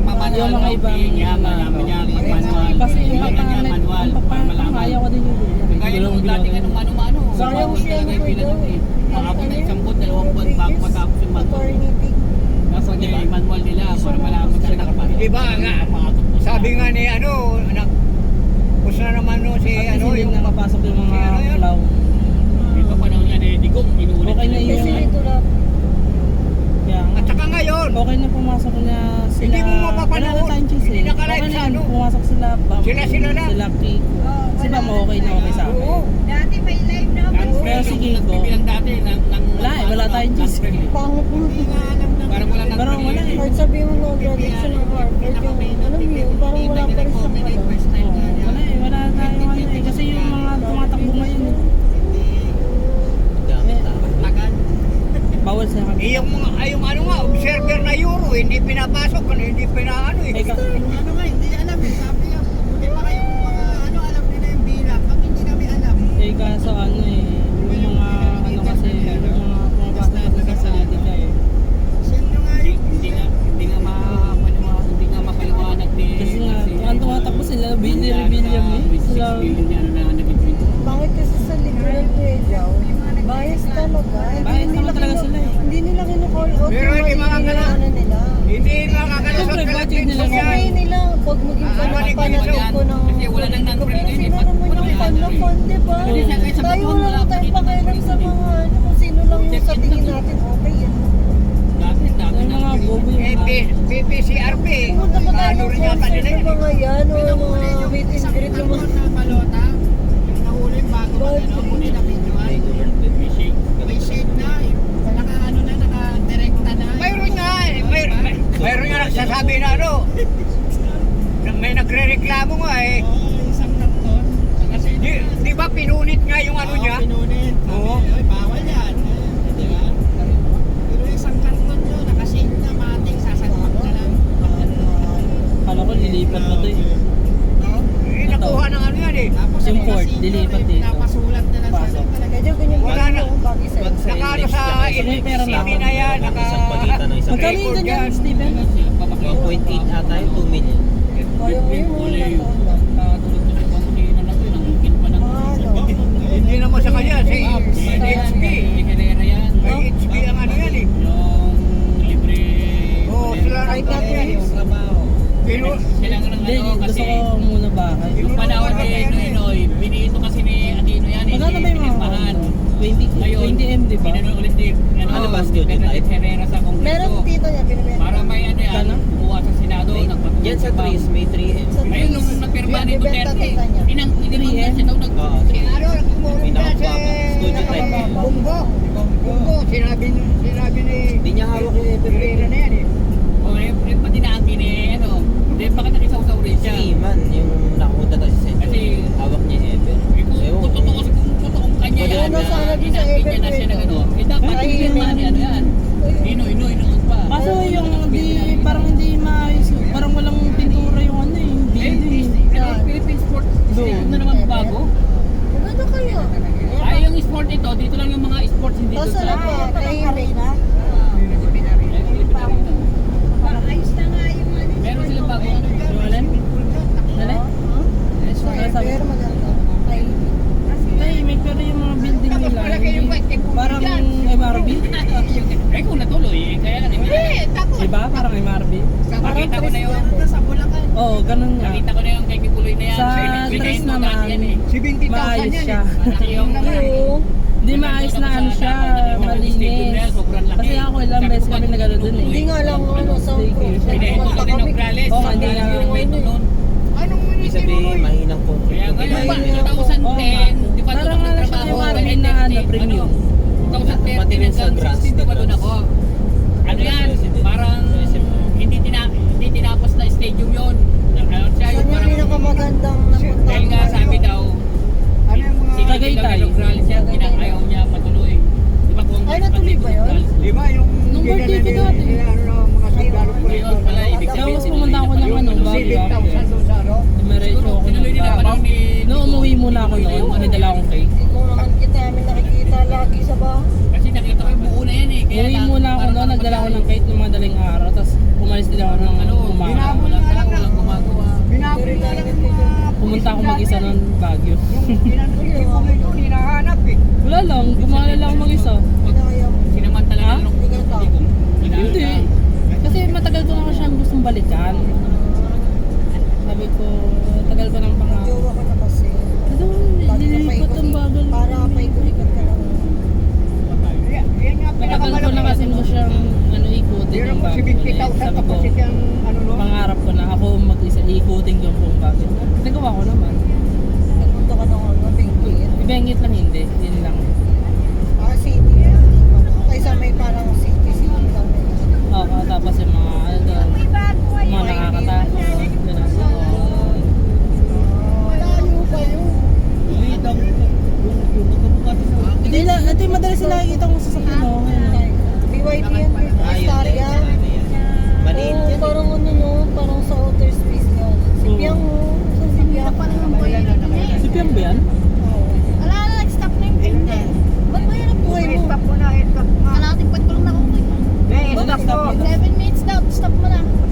manual yung mga ibang malaman niya manual. Kasi yung manual para malaman. kaya ko din yung Kaya yung dating anong ano-ano. Sayang siya talaga yung pila nun eh. Nakapon na isang buwan, 2 buwan bago matapos yung manual. Dapat niya yung manual nila para malaman ka nakapasok. Di ba nga? Sabi nga ni push na naman si hindi yung nakapasok yung mga clown. Ito panahon niya ni Digong, inuulit. Okay na yun. Kasi ito lang. Kaya nga. At saka ngayon, Okay na pumasok na sila. Hindi mo mapapanood. Wala na tayong choice Hindi eh. naka-live Okay sa na yun, ano. pumasok sila. Bam, Sila lang. Sila Kiko. Si Bam okay na okay sa akin. oo. Dati may live na Pero si Kiko. Nagbibilang dati Wala eh, wala tayong choice. Pangit mo. Parang wala nang Pero wala eh. Kahit sabihin mo no-graduate siya ng Harvard, yung alam mo yun, parang wala pa rin siyang alam. Wala eh, wala tayong ano eh. Kasi yung mga tumatakbo ngayon eh. tagal. Bawal sa akin. Yung ano nga, observer na Euro, hindi pinapasok, hindi pinaano eh. Teka, Ano nga, hindi alam eh. Sabi nga, hindi pa kayong mga alam nila yung bilang. Pag hindi namin alam. kaso ano eh, yung mga ano kasi, yung mga pumapasok kasi sa salita eh. Send nyo nga yung Hindi nga mapaliwanag ni Kasi nga, ang tumatakbo sila, Billy-William eh. Sila, Bakit kasi sa liberal Pediaw, bias talaga. Bias naman talaga sila eh. Hindi nila kinukall out Pero hindi yung mga mali nila, ganun. ano nila. Hindi makakalusot Siyempre, budget nila Kasi nga. nila, pag maging panatid ko ng... Kasi wala nang non-print Pero yun eh. sila naman yung fan na fan, diba? Kasi sa Tayo Batuan, wala tayong pakialam sa mga ano, kung sino lang yung sa tingin natin, okay yan. yung mga bobo yung mga... PPCRP. Pumunta pa tayo Ano ng rin yata concert nila sa yun. mga yan, o mga meet and greet ng mga... na balota. Yung nahuli bago huli na video ay. May shade na. Naka-direkta na. Mayroon nga nagsasabi na may nagre-reklamo nga eh. Isang karton. Kasi Di ba pinunit nga yung ano niya? Pinunit. Oo. Ay, bawal yan. Di ba? Pero isang karton nyo, nakashade na mating sasagpag na lang. Kala ko lilipat na to eh. Nakuha ng ano yan eh. Tapos Yung port, kasi dilipat dito. pinapasulat na lang Pasok. sa talaga. Medyo ganyan Wala na. yung pag-isa. Nakano sa May pera na LCD ako. na yan. Magkano yung ganyan, Steven? 1.8 ata yung 2 million. Kaya mo yun, mga ilang taon lang. Hindi naman sa kanya. Sa HB. May HB ang ano yan eh. Oo, sila Kahit natin nagtatrabaho. yung Hindi, gusto ko muna bahay. Yung panahon ni Noy, binito kasi ni Atino yan. Magkano ba yung mga ano? 20M di ba? Pinanood ulit ni Ano ba, studio type? Herrera sa Kongreso. Meron tito niya, pinabenta. Para may ano yan, Kano? kumuha sa Senado, nagpatulong Yan sa Tris, may 3M. Ngayon, nung nagpirma ni Bibenta Duterte, tita niya. pinang siya daw nag... Oo. Ano, Pinakababa. Studio type na yun. Bunggo, sinabi ni Hindi niya hawak yung Herrera na yan eh. O, pati na akin eh, ano, hindi, bakit nakisaw-saw rin siya? Si Iman, yung nakapunta tayo sa Central. Kasi- Hawak niya yung Ever. Kung totoo kasi kung totoong kanya Wala yan, na sana din sa inangkin niya na Evergreen. siya na gano'n, eh dapat Ay, pinirma ni ano yan. Inoy noon pa. Kaso yung di, parang hindi maayos, parang walang pintura yung ano eh, yung building. Philippine Sport Stadium na naman bago. Maganda kayo. Ay, yung sport ito, dito lang yung mga sports, hindi Tapos doon ano sa... pa, tahimik na. Ayos na nga yung ano. Meron silang bago. Yung alin? Dali? Sabi Pero maganda. Tahimik. tahimik, pero yung mga building nila, hindi, parang MRB. Eh kung natuloy, eh, kaya lang, Diba? Parang MRB. nakita ko na yung... Sa Bulacan. Oo, ganun nga. Nakita ko na yung kay Kibuloy na yan. Sa Pinento Tres dati naman, yan eh. 70,000 maayos yan siya. eh. Malaki yung... Oo. Hindi maayos na ano siya, malinis. Kasi ako ilang beses kami nagano dun eh. Hindi nga lang ano, sa Pinento ko din ng Grales. Oo, hindi nga. Yung Pinento noon. Anong Ibig sabihin, mahinang Kaya concrete. ngayon pa, Ayun nga. 2010, di ba doon Parang ako ano siya, nagtrabaho? yung RB na ano, premium. 2013 Pati rin sa hanggang grass, 16, di ba doon ako? Ano yan, parang hindi tinapos na stadium yun. Ano siya, Saan yung yung parang... pinakamagandang napunta? Dahil nga sabi daw, Ano yung mga... Tagaytay. siya, ayaw niya matuloy. Di ba kung... Ay, natuloy ba yun? Di ba yung... Nung birthday ko dati. Mga sundalo ko Ayun pala, ibig Kaya sabihin. mas pumunta ako ng ano, Baguio. 7,000 doon sa ano. Diretso ako Tinuloy nila pa ng ni... Noong umuwi muna ako noon, may dala akong cake. Hindi ko naman kita namin nakikita lagi sa bahay. Kasi nakita ko yung buo na yan eh. Kaya Umuwi lang, muna ako parang noon, nagdala ako ng cake ng mga daling araw. Tapos pumunta ako mag-isa ng Baguio. Yung inantuloy mo ngayon, hinahanap eh. Wala lang, gumala lang ako mag-isa. Kaya mo. Sinamantala Ha? na nung Hindi ka tao. Hindi. Kasi matagal ko na siyang gustong balikan. Sabi ko, tagal ko ng pangako. Jowa ko na kasi. Ito, nililipat ang bagal. Para paikot-ikot ka lang. Yan nga Matagal ko na kasi mo siyang ikutin Meron yung mo bago ko na. 70,000 Sabi ko, capacity ang ano no? pangarap ko na ako mag-isa ikutin ko yung bago. Nagawa ko naman. Nagpunta ka ng ano, Bingkit. Ibengit lang hindi, yun lang. City. Kaysa may parang city lang. Oo, tapos yung mga ano doon, mga nakakatakot. Ganun. Malayo pa yun. Hindi lang, ito yung madalas sila nakikita ko sa sakyan mo. BYD yan. Astaria. Maliit Oo, yan. parang ano no, parang sa outer space nga. Si Oo. Piang